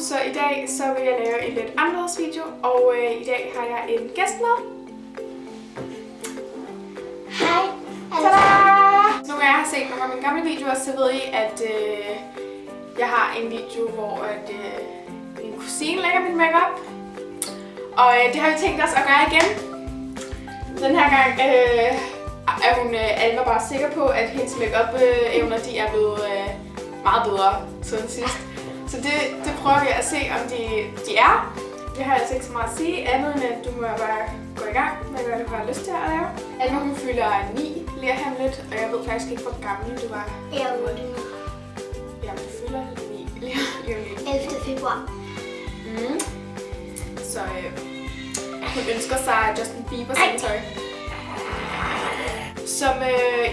så i dag så vil jeg lave en lidt anderledes video, og i dag har jeg en gæst med. Hej. Tada! Nu jeg har set nogle af mine gamle videoer, så ved I, at jeg har en video, hvor min kusine lægger min makeup. Og det har vi tænkt os at gøre igen. Den her gang er hun Alma bare sikker på, at hendes makeup-evner de er blevet meget bedre siden sidst. Så det prøver vi at se, om de er. Jeg har altså ikke så meget at sige, andet end at du må bare gå i gang med, hvad du har lyst til at lave. Alma, hun fylder 9 lige her lidt, og jeg ved faktisk ikke, hvor gammel du var. Jeg er 8 nu. Jamen, du fylder 9 lige om 11. februar. Så hun ønsker sig Justin Bieber sengetøj. Som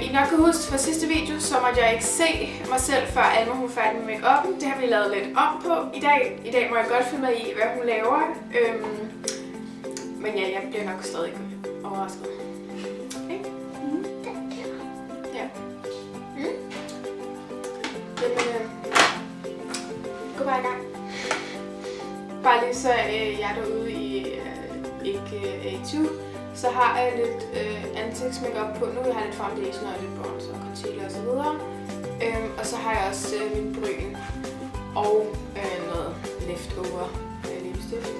I nok kan huske fra sidste video, så måtte jeg ikke se mig selv, før Alma hun færdig med make-up'en. Det har vi lavet lidt om på i dag. I dag må jeg godt følge med i, hvad hun laver. Men ja, jeg bliver nok stadig overrasket. Okay? Ja. Jamen, gå bare i gang. Bare lige så jeg derude ikke er i tvivl. Så har jeg lidt ansigtsmakeup på nu. Jeg har lidt foundation og lidt bronzer og concealer og så videre. Og så har jeg også min bryn og noget leftover lipstift.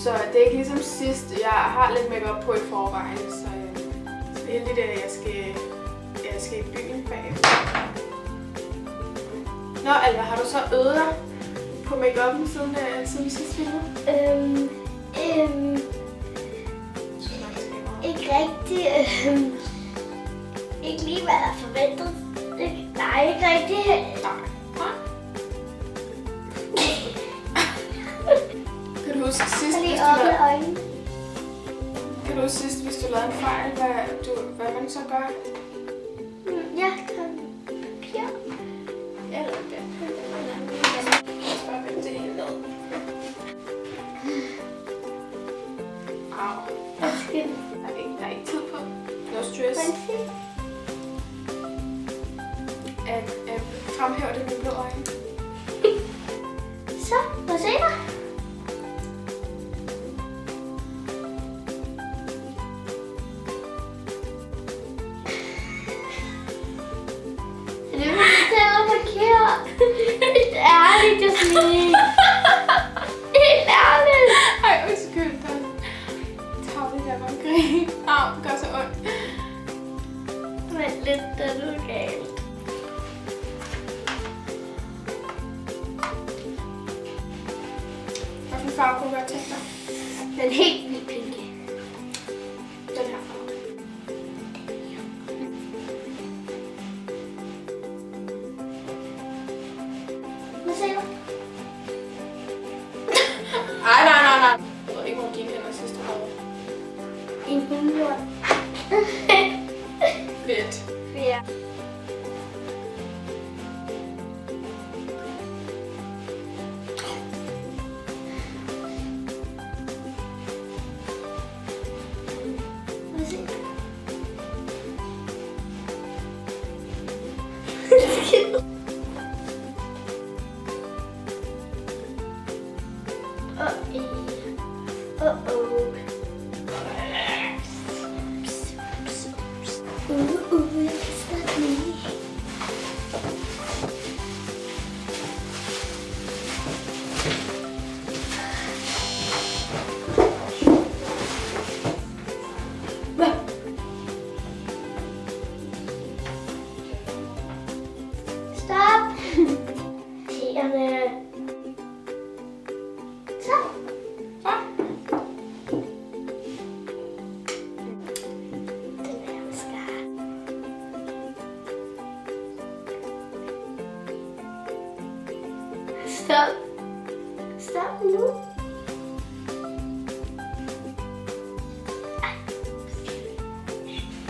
Så det er ikke ligesom sidst. Jeg har lidt makeup på i forvejen, så det er heldigt, at jeg skal i byen bagefter. Nå, Alva, har du så øvet dig på make-up'en siden sidste video? Ikke rigtig. Ikke lige hvad der er forventet. Nej, ikke rigtig. Nej. Kan du huske sidst, hvis du lavede en fejl, hvad man så gør? Jeg kan papir. Eller det. Bare vente det hele ned. Au. Der er ikke tid på. No stress. Fremhæver det mine blå øjne. Så, må se dig. Det vil fortælle forkert. Helt ærligt, Jasmin. Helt ærligt. Ej, undskyld. Tavligt, jeg var grin. Au, det gør så ondt. Men lidt, der er nu galt. Hvilken farve kunne du godt tænke dig? Den helt vildt pinke. Den her farve. Må se dig. Nej. Jeg ved ikke, hvor dine hænder sidste år. En hundjord. Lidt. Ja. Må se. That's not me. Stop! Tæerne. Så. Stop nu.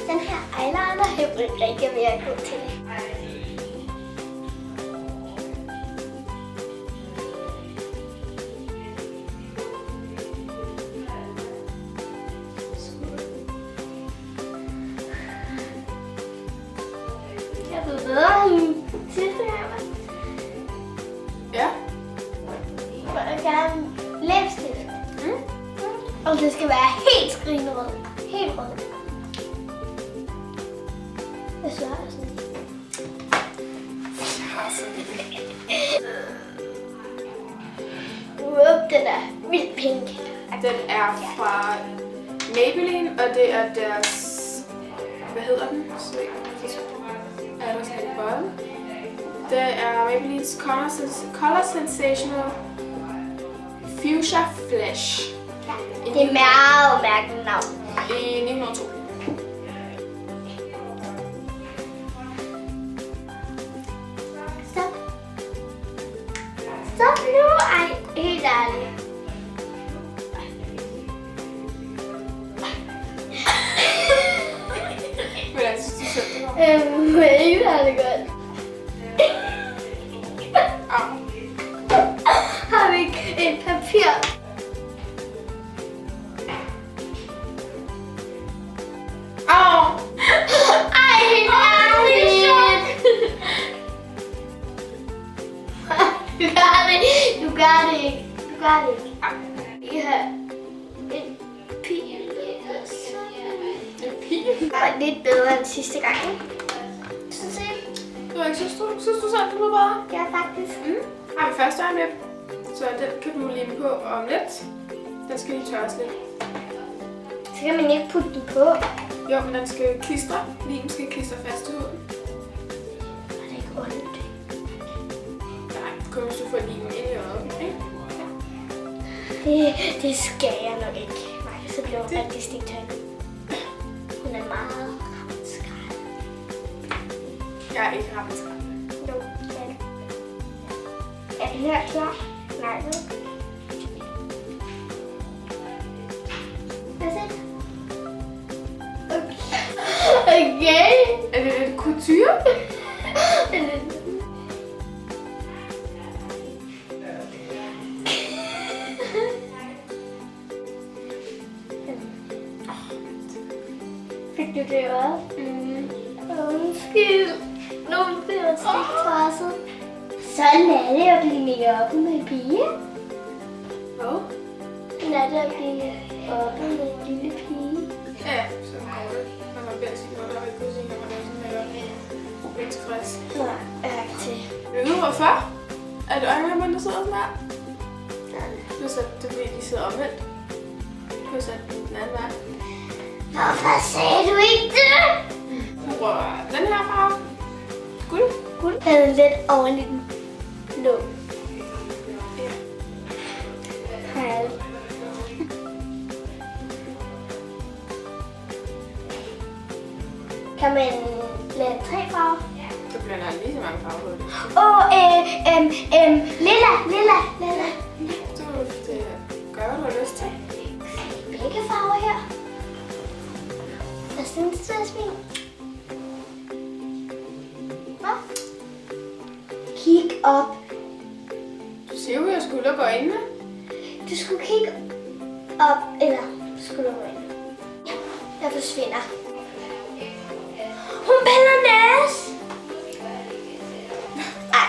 Den her eyeliner er jeg ikke rigtig mere god til. Jeg ved bedre end sidste gang. Ja. gerne læbestift. Og det skal være helt skrinerød. Helt rød. Jeg synes, jeg har sådan. Den er vildt pink. Den er fra Maybelline, og det er deres... Hvad hedder den? Så er der sådan en bolle. Det er Maybelline's Color Sensational Fuchsia Flash. Ja, det er meget mærkeligt navn. I 1902. Stop. Stop nu. Ej, helt ærligt. Hvordan synes du selv, det var? Helt ærligt godt. Har vi ikke et papir? Ej, helt ærligt. Du gør det ikke. Vi har en pil. En pil? Det var lidt bedre end sidste gang. Synes du? Synes du selv, det var bedre? Ja, faktisk. Har vi første øjeblik, så den kan du lime på om lidt. Den skal lige tørres lidt. Så kan man ikke putte den på. Jo, men den skal klistre. Limen skal klistre fast til huden. Og det er ikke ondt. Nej, kun hvis du får limen ind i øjet, ikke? Det skal jeg nok ikke. Nej, så bliver hun rigtig stiktøjende. Hun er meget rammeskræt. Jeg er ikke rammeskræt. Jo, ja. Er den her klar? Nej, nu. Hvad siger du? Okay. Er det lidt couture? Fik du det også? Undskyld. Nu bliver jeg stikpresset. Sådan er det at blive make-up med en pige. Hvad? Sådan er det at blive oppe med en lille pige. Ja, så går det. Når man bliver sige noget, der vil kunne sige, når man er sådan her. Lidt tilfreds. Nej, til. Ved du hvorfor? Er det øjenvipperne, der sidder sådan her? Plus at det er fordi, de sidder omvendt. Plus at den anden vej. Hvorfor sagde du ikke det? Den her farve. Guld. Den er lidt oven i den blå. Ja. Hej. Kan man lade 3 farver? Det bliver nok lige så mange farver på det. Lilla. Det gør, hvad du har lyst til. Begge farver her. Jeg synes, det er fint. Hvad? Kig op. Du siger jo, at jeg skulle lukke øjnene. Du skulle kigge op, eller skulle du ind? Ja, jeg forsvinder. Hun piller næs! Ej,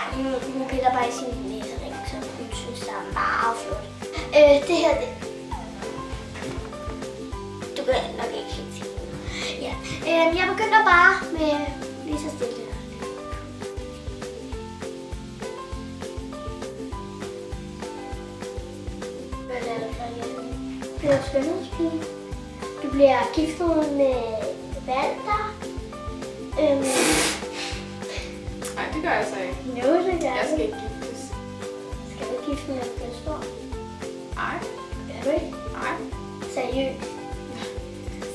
hun piller bare i sin næsering, så hun synes, det er meget flot. Det her, det... Du kan nok ikke helt se det. Ja. Jeg begynder bare med lige så stille. Du bliver skønhedspige. Du bliver giftet med Walter. Nej, det gør jeg så ikke. Jo, det gør Jeg skal ikke giftes. Skal du gifte med en stor? Nej. Gør du ikke? Nej. Seriøst.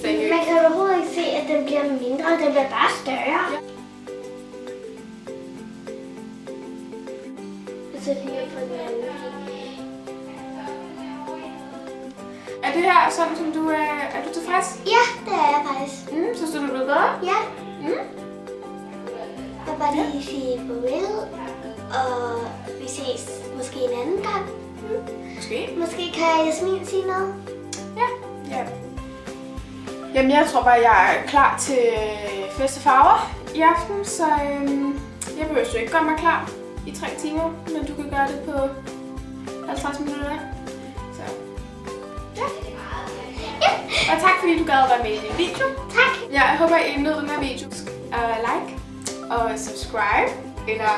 Seriøst. Man kan overhovedet ikke se, at den bliver mindre. Den bliver bare større. Ja. Så fik jeg fået den anden. Er det her sådan, som du er... Er du tilfreds? Ja, det er jeg faktisk. Synes du, det er blevet bedre? Ja. Mm. Jeg vil bare lige sige farvel. Og vi ses måske en anden gang. Måske. Måske kan Jasmin sige noget. Ja. Jamen, jeg tror bare, jeg er klar til fest og farver i aften, så jeg behøver jo ikke gøre mig klar i 3 timer, men du kan gøre det på 50 minutter. Så ja. Og tak fordi du gad at være med i min video. Tak. Jeg håber I nød den her video. Like og subscribe eller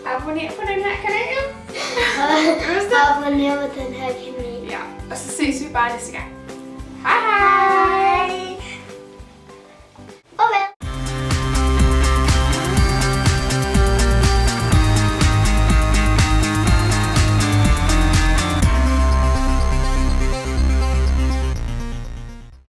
abonner på den her kanal. Og abonner på den her kanal. Ja, og så ses vi bare næste gang.